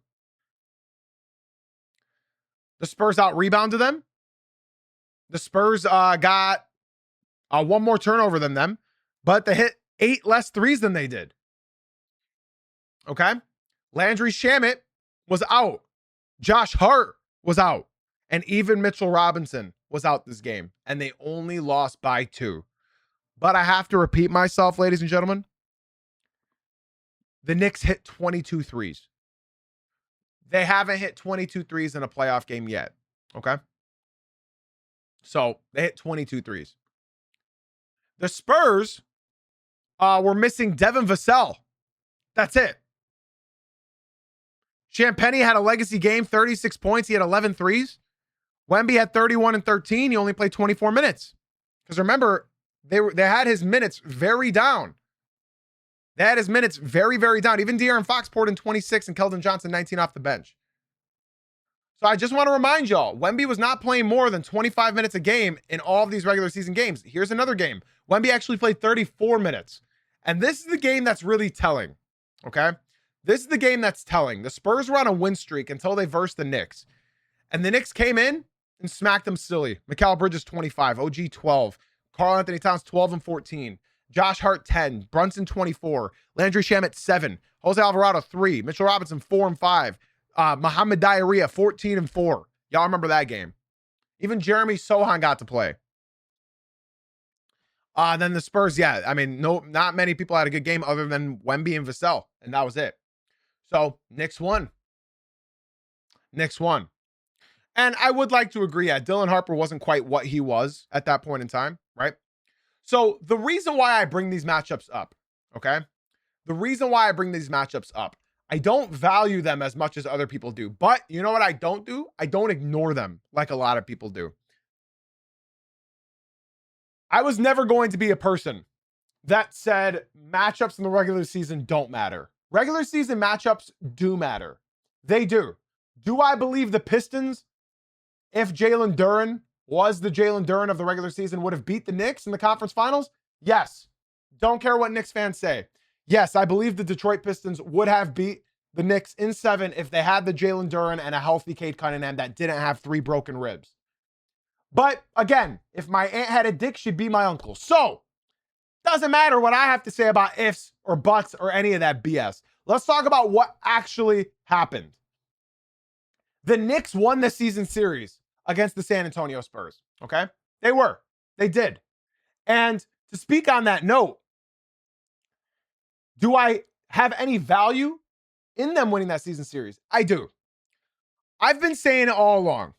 The Spurs out-rebounded them. The Spurs got one more turnover than them, but they hit 8 less threes than they did. Okay? Landry Shamet was out. Josh Hart was out. And even Mitchell Robinson was out this game. And they only lost by 2. But I have to repeat myself, ladies and gentlemen. The Knicks hit 22 threes. They haven't hit 22 threes in a playoff game yet. Okay? So they hit 22 threes. The Spurs were missing Devin Vassell. That's it. Champagnie had a legacy game, 36 points. He had 11 threes. Wemby had 31 and 13. He only played 24 minutes. Because remember, they had his minutes very down. They had his minutes very, very down. Even De'Aaron Fox poured in 26 and Keldon Johnson 19 off the bench. So I just want to remind y'all, Wemby was not playing more than 25 minutes a game in all of these regular season games. Here's another game. Wemby actually played 34 minutes. And this is the game that's really telling. Okay? This is the game that's telling. The Spurs were on a win streak until they versed the Knicks. And the Knicks came in and smacked them silly. Mikal Bridges 25, OG 12, Karl Anthony Towns 12 and 14, Josh Hart 10, Brunson 24, Landry Shamet 7, Jose Alvarado 3, Mitchell Robinson 4 and 5, Mohamed Diarrhea 14 and 4. Y'all remember that game. Even Jeremy Sohan got to play. Then the Spurs, yeah, I mean, not many people had a good game other than Wemby and Vassell, and that was it. So, Knicks won. Knicks won. And I would like to agree, yeah, Dylan Harper wasn't quite what he was at that point in time, right? So, the reason why I bring these matchups up, okay? The reason why I bring these matchups up, I don't value them as much as other people do. But you know what I don't do? I don't ignore them like a lot of people do. I was never going to be a person that said matchups in the regular season don't matter. Regular season matchups do matter. They do. Do I believe the Pistons, if Jalen Duren was the Jalen Duren of the regular season, would have beat the Knicks in the conference finals? Yes. Don't care what Knicks fans say. Yes, I believe the Detroit Pistons would have beat the Knicks in 7 if they had the Jalen Duren and a healthy Cade Cunningham that didn't have 3 broken ribs. But again, if my aunt had a dick, she'd be my uncle. So, doesn't matter what I have to say about ifs or buts or any of that BS. Let's talk about what actually happened. The Knicks won the season series against the San Antonio Spurs, okay? They did. And to speak on that note, do I have any value in them winning that season series? I do. I've been saying it all along.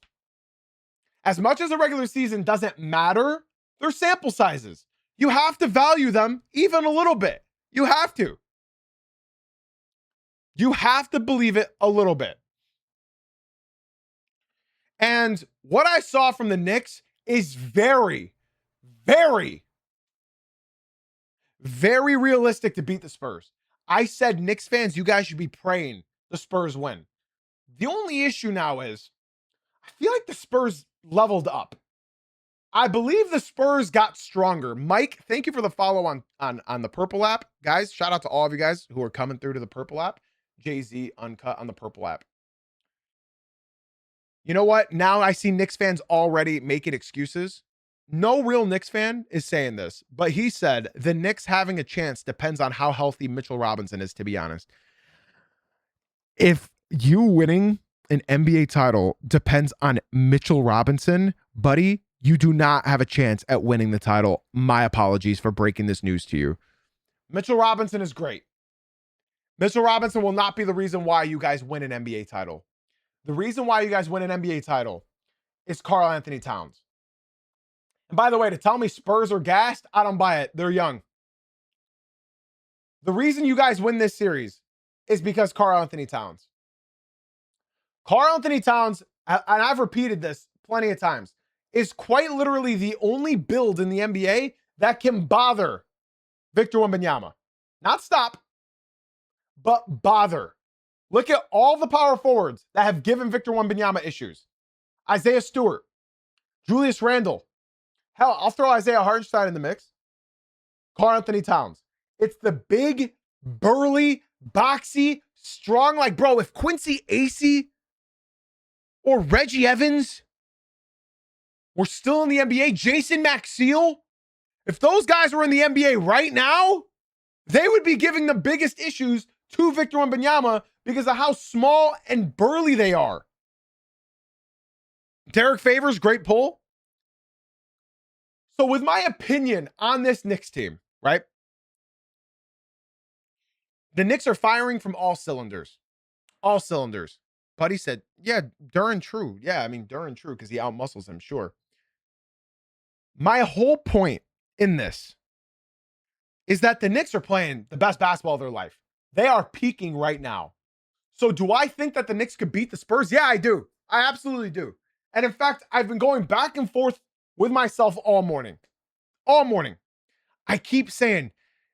As much as a regular season doesn't matter, they're sample sizes. You have to value them even a little bit. You have to. You have to believe it a little bit. And what I saw from the Knicks is very, very, very realistic to beat the Spurs. I said, Knicks fans, you guys should be praying the Spurs win. The only issue now is, I feel like the Spurs leveled up. I believe the Spurs got stronger. Mike, thank you for the follow on the Purple app. Guys, shout out to all of you guys who are coming through to the Purple app. Jay-Z Uncut on the Purple app. You know what? Now I see Knicks fans already making excuses. No real Knicks fan is saying this, but he said the Knicks having a chance depends on how healthy Mitchell Robinson is, to be honest. If you winning an NBA title depends on Mitchell Robinson, buddy, you do not have a chance at winning the title. My apologies for breaking this news to you. Mitchell Robinson is great. Mitchell Robinson will not be the reason why you guys win an NBA title. The reason why you guys win an NBA title is Karl Anthony Towns. And by the way, to tell me Spurs are gassed, I don't buy it. They're young. The reason you guys win this series is because Karl Anthony Towns. Karl Anthony Towns, and I've repeated this plenty of times, is quite literally the only build in the NBA that can bother Victor Wembanyama. Not stop, but bother. Look at all the power forwards that have given Victor Wembanyama issues. Isaiah Stewart, Julius Randle. Hell, I'll throw Isaiah Hartenstein in the mix. Karl Anthony Towns. It's the big, burly, boxy, strong. Like, bro, if Quincy Acey or Reggie Evans were still in the NBA, Jason Maxiell, if those guys were in the NBA right now, they would be giving the biggest issues to Victor Wembanyama because of how small and burly they are. Derek Favors, great pull. So with my opinion on this Knicks team, right? The Knicks are firing from all cylinders. All cylinders. Buddy said, yeah, Duran true. Yeah, I mean, Duran true because he outmuscles him, sure. My whole point in this is that the Knicks are playing the best basketball of their life. They are peaking right now. So do I think that the Knicks could beat the Spurs? Yeah, I do. I absolutely do. And in fact, I've been going back and forth with myself all morning. All morning. I keep saying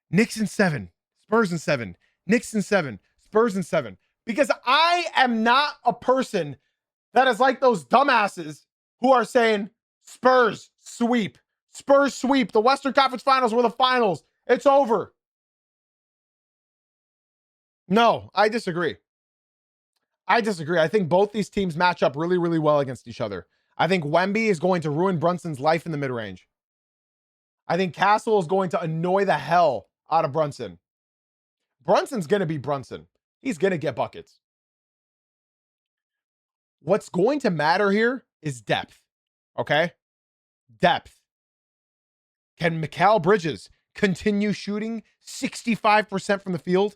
Knicks in 7, Spurs in 7, Knicks in 7, Spurs in 7. Because I am not a person that is like those dumbasses who are saying Spurs sweep. Spurs sweep. The Western Conference Finals were the finals. It's over. No, I disagree. I think both these teams match up really, really well against each other. I think Wemby is going to ruin Brunson's life in the mid-range. I think Castle is going to annoy the hell out of Brunson. Brunson's going to be Brunson. He's going to get buckets. What's going to matter here is depth. Okay? Depth. Can Mikal Bridges continue shooting 65% from the field?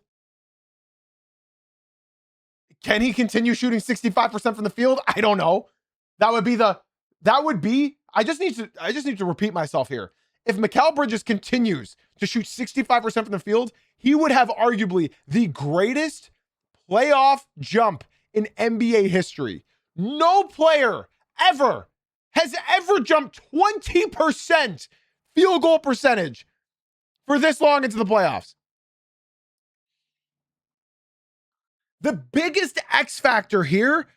Can he continue shooting 65% from the field? I don't know. I just need to repeat myself here. If Mikal Bridges continues to shoot 65% from the field, he would have arguably the greatest playoff jump in NBA history. No player has ever jumped 20% field goal percentage for this long into the playoffs. The biggest X factor here,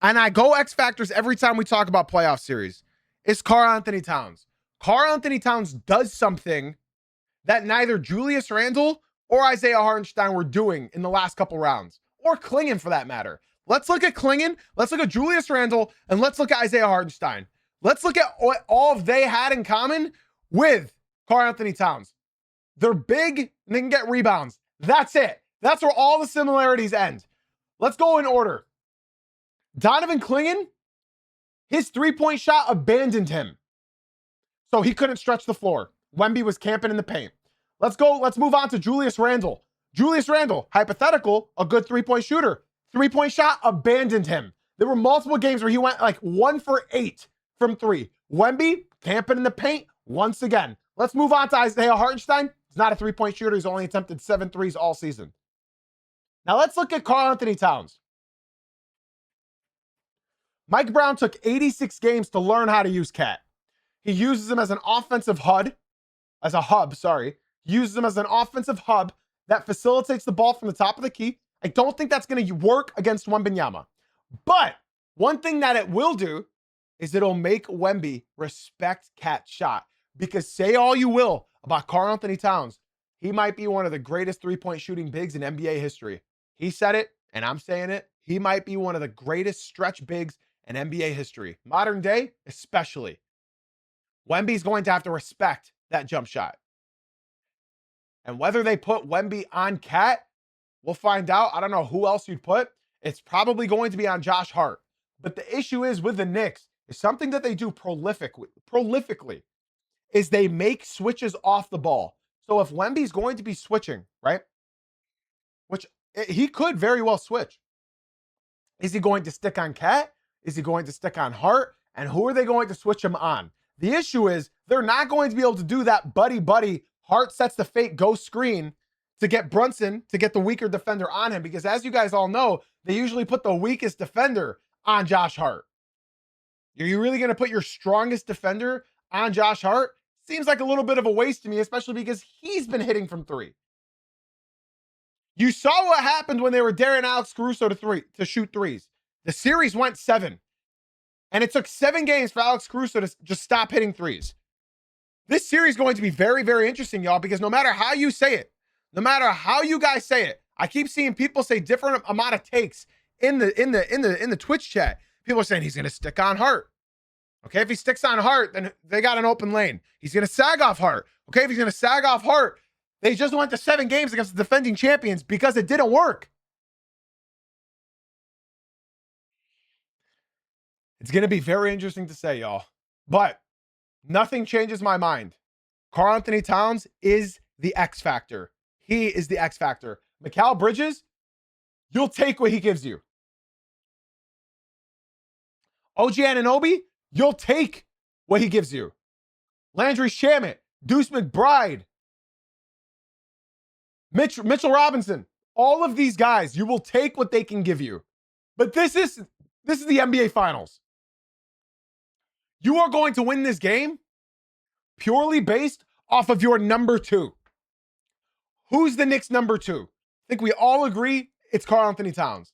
and I go X factors every time we talk about playoff series, is Karl Anthony Towns. Karl Anthony Towns does something that neither Julius Randle or Isaiah Hartenstein were doing in the last couple rounds, or Klingon for that matter. Let's look at Klingon, let's look at Julius Randle, and let's look at Isaiah Hartenstein. Let's look at what all of they had in common with Karl Anthony Towns. They're big and they can get rebounds. That's it. That's where all the similarities end. Let's go in order. Donovan Klingon, his three-point shot abandoned him. So he couldn't stretch the floor. Wemby was camping in the paint. Let's move on to Julius Randle. Julius Randle, hypothetical, a good three-point shooter. Three-point shot abandoned him. There were multiple games where he went like 1 for 8 from 3. Wemby, camping in the paint once again. Let's move on to Isaiah Hartenstein. He's not a three-point shooter. He's only attempted 7 threes all season. Now let's look at Karl Anthony Towns. Mike Brown took 86 games to learn how to use KAT. He uses him as an offensive hub. He uses him as an offensive hub that facilitates the ball from the top of the key. I don't think that's going to work against Wembanyama. But one thing that it will do is it'll make Wemby respect KAT's shot. Because say all you will about Karl Anthony Towns, he might be one of the greatest three-point shooting bigs in NBA history. He said it, and I'm saying it. He might be one of the greatest stretch bigs in NBA history. Modern day, especially. Wemby's going to have to respect that jump shot. And whether they put Wemby on KAT, we'll find out. I don't know who else you'd put. It's probably going to be on Josh Hart. But the issue is with the Knicks, is something that they do prolifically, is they make switches off the ball. So if Wemby's going to be switching, right? Which He could very well switch. Is he going to stick on Cat? Is he going to stick on Hart? And who are they going to switch him on? The issue is they're not going to be able to do that buddy. Hart sets the fake ghost screen to get Brunson, to get the weaker defender on him. Because as you guys all know, they usually put the weakest defender on Josh Hart. Are you really going to put your strongest defender on Josh Hart? Seems like a little bit of a waste to me, especially because he's been hitting from three. You saw what happened when they were daring Alex Caruso to shoot threes. The series went 7. And it took 7 games for Alex Caruso to just stop hitting threes. This series is going to be very, very interesting, y'all, because no matter how you say it, no matter how you guys say it, I keep seeing people say different amount of takes in the Twitch chat. People are saying he's going to stick on Hart. Okay, if he sticks on Hart, then they got an open lane. He's going to sag off Hart. Okay, if he's going to sag off Hart, they just went to 7 games against the defending champions because it didn't work. It's going to be very interesting to say, y'all. But nothing changes my mind. Karl-Anthony Towns is the X factor. He is the X factor. Mikal Bridges, you'll take what he gives you. OG Anunoby, you'll take what he gives you. Landry Shamet, Deuce McBride, Mitchell Robinson, all of these guys, you will take what they can give you. But this is the NBA Finals. You are going to win this game purely based off of your number 2. Who's the Knicks' number 2? I think we all agree it's Karl-Anthony Towns.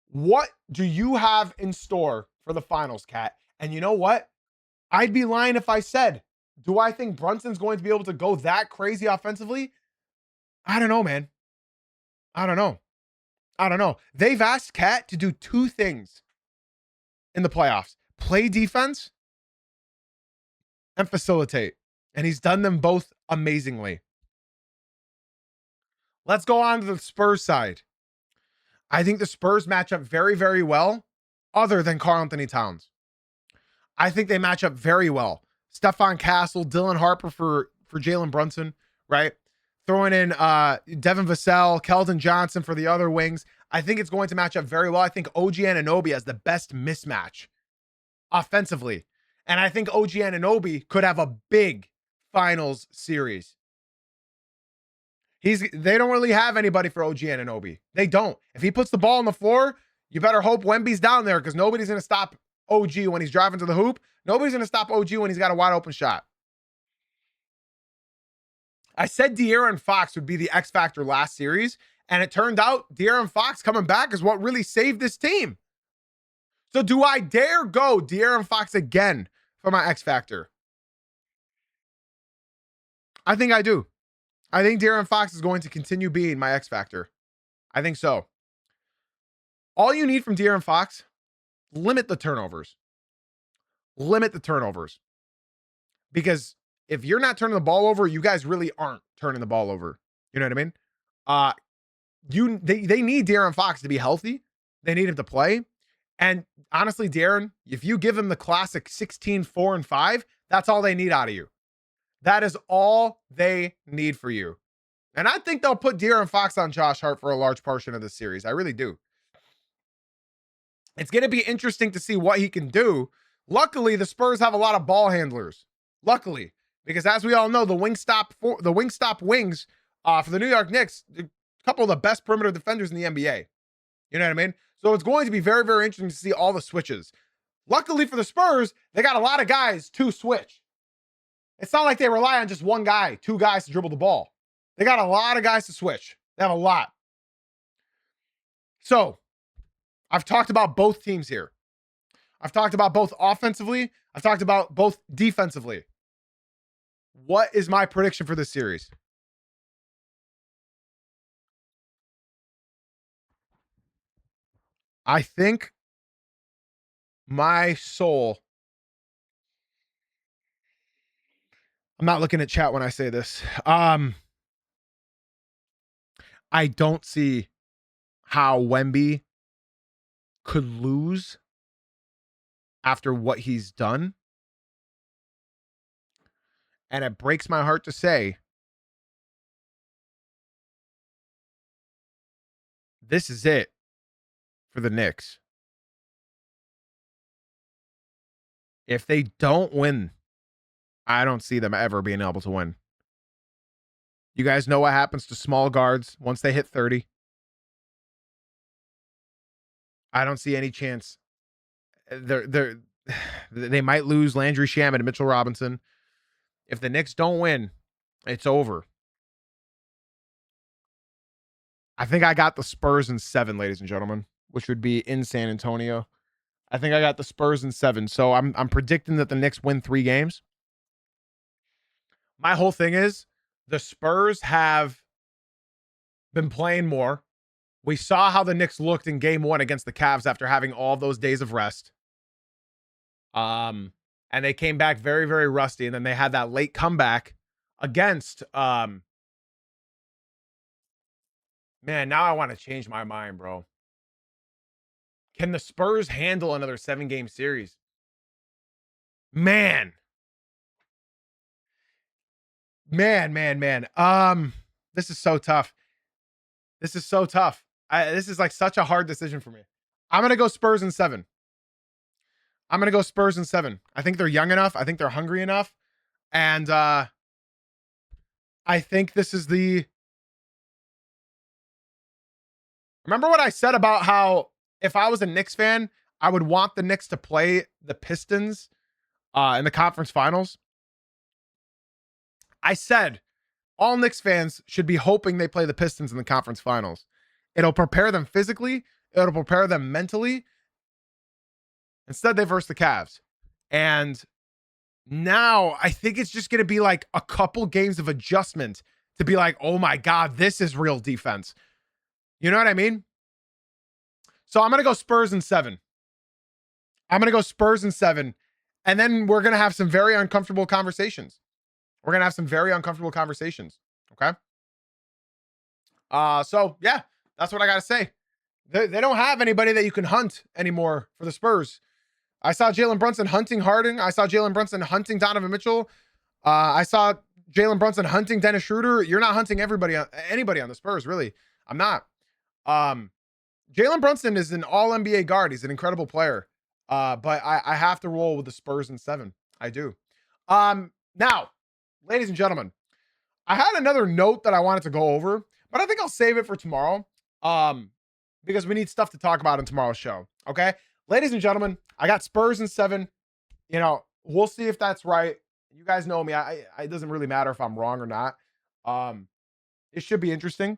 What do you have in store for the finals, Kat? And you know what? I'd be lying if I said, do I think Brunson's going to be able to go that crazy offensively? I don't know, man. I don't know. They've asked Kat to do 2 things in the playoffs: play defense and facilitate. And he's done them both amazingly. Let's go on to the Spurs side. I think the Spurs match up very, very well, other than Karl-Anthony Towns. I think they match up very well. Stephon Castle, Dylan Harper for Jalen Brunson, right? Throwing in Devin Vassell, Keldon Johnson for the other wings. I think it's going to match up very well. I think OG Anunoby has the best mismatch offensively. And I think OG Anunoby could have a big finals series. They don't really have anybody for OG Anunoby. They don't. If he puts the ball on the floor, you better hope Wemby's down there, because nobody's going to stop OG when he's driving to the hoop. Nobody's going to stop OG when he's got a wide open shot. I said De'Aaron Fox would be the X factor last series, and it turned out De'Aaron Fox coming back is what really saved this team. So do I dare go De'Aaron Fox again for my X factor? I think I do. I think De'Aaron Fox is going to continue being my X factor. I think so. All you need from De'Aaron Fox, limit the turnovers. Limit the turnovers. Because if you're not turning the ball over, you guys really aren't turning the ball over. You know what I mean? They need De'Aaron Fox to be healthy. They need him to play. And honestly, De'Aaron, if you give him the classic 16, 4, and 5, that's all they need out of you. That is all they need for you. And I think they'll put De'Aaron Fox on Josh Hart for a large portion of this series. I really do. It's going to be interesting to see what he can do. Luckily, the Spurs have a lot of ball handlers. Luckily, because as we all know, the Wingstop wings for the New York Knicks, a couple of the best perimeter defenders in the NBA. You know what I mean? So it's going to be very, very interesting to see all the switches. Luckily for the Spurs, they got a lot of guys to switch. It's not like they rely on just one guy, 2 guys to dribble the ball. They got a lot of guys to switch. They have a lot. So I've talked about both teams here. I've talked about both offensively. I've talked about both defensively. What is my prediction for this series? I think my soul. I'm not looking at chat when I say this. I don't see how Wemby could lose after what he's done. And it breaks my heart to say This is it for the Knicks. If they don't win, I don't see them ever being able to win. You guys know what happens to small guards once they hit 30. I don't see any chance. They might lose Landry Shamet and Mitchell Robinson. If the Knicks don't win, it's over. I think I got the Spurs in 7, ladies and gentlemen, which would be in San Antonio. I think I got the Spurs in 7. So I'm predicting that the Knicks win 3 games. My whole thing is the Spurs have been playing more. We saw how the Knicks looked in game 1 against the Cavs after having all those days of rest. And they came back very, very rusty. And then they had that late comeback against, man, now I want to change my mind, bro. Can the Spurs handle another 7-game series? Man. This is so tough. This is so tough. This is like such a hard decision for me. I'm going to go Spurs in 7. I'm going to go Spurs in 7. I think they're young enough. I think they're hungry enough. And I think this is the... Remember what I said about how if I was a Knicks fan, I would want the Knicks to play the Pistons in the conference finals? I said all Knicks fans should be hoping they play the Pistons in the conference finals. It'll prepare them physically. It'll prepare them mentally. Instead, they verse the Cavs. And now I think it's just going to be like a couple games of adjustment to be like, oh my God, this is real defense. You know what I mean? So I'm going to go Spurs in 7. I'm going to go Spurs in 7. And then we're going to have some very uncomfortable conversations. We're going to have some very uncomfortable conversations. Okay. So yeah, that's what I got to say. They don't have anybody that you can hunt anymore for the Spurs. I saw Jalen Brunson hunting Harden. I saw Jalen Brunson hunting Donovan Mitchell. I saw Jalen Brunson hunting Dennis Schroeder. You're not hunting anybody on the Spurs, really. I'm not. Jalen Brunson is an all NBA guard. He's an incredible player. But I have to roll with the Spurs in 7. I do. Now, ladies and gentlemen, I had another note that I wanted to go over, but I think I'll save it for tomorrow. Because we need stuff to talk about in tomorrow's show. Okay. Ladies and gentlemen, I got Spurs in 7. You know, we'll see if that's right. You guys know me. It doesn't really matter if I'm wrong or not. It should be interesting.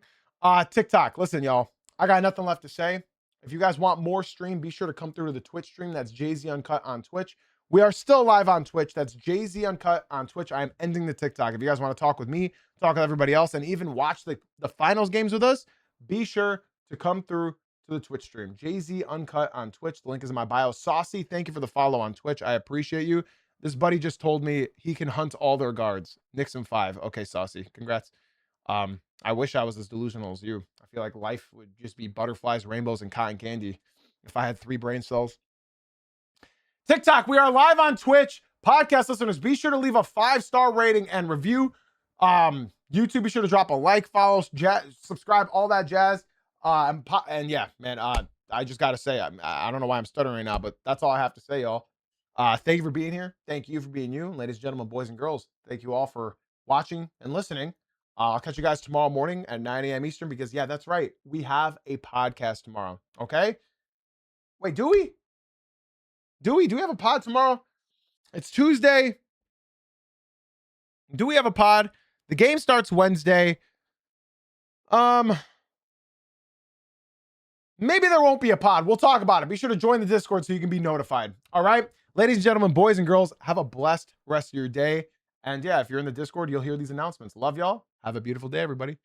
TikTok. Listen, y'all, I got nothing left to say. If you guys want more stream, be sure to come through to the Twitch stream. That's Jay-Z Uncut on Twitch. We are still live on Twitch. That's Jay-Z Uncut on Twitch. I am ending the TikTok. If you guys want to talk with me, talk with everybody else, and even watch the finals games with us, be sure to come through to the Twitch stream. Jay-Z Uncut on Twitch. The link is in my bio. Saucy, thank you for the follow on Twitch. I appreciate you. This buddy just told me he can hunt all their guards. Knicks in 5. Okay, Saucy. Congrats. I wish I was as delusional as you. I feel like life would just be butterflies, rainbows, and cotton candy if I had 3 brain cells. TikTok, we are live on Twitch. Podcast listeners, be sure to leave a 5-star rating and review. YouTube, be sure to drop a like, follow, subscribe, all that jazz. And yeah, man, I just got to say, I don't know why I'm stuttering right now, but that's all I have to say, y'all. Thank you for being here. Thank you for being you. Ladies and gentlemen, boys and girls, thank you all for watching and listening. I'll catch you guys tomorrow morning at 9 a.m. Eastern because, yeah, that's right. We have a podcast tomorrow. Okay? Wait, do we? Do we have a pod tomorrow? It's Tuesday. Do we have a pod? The game starts Wednesday. Maybe there won't be a pod. We'll talk about it. Be sure to join the Discord so you can be notified. All right? Ladies and gentlemen, boys and girls, have a blessed rest of your day. And yeah, if you're in the Discord, you'll hear these announcements. Love y'all. Have a beautiful day, everybody.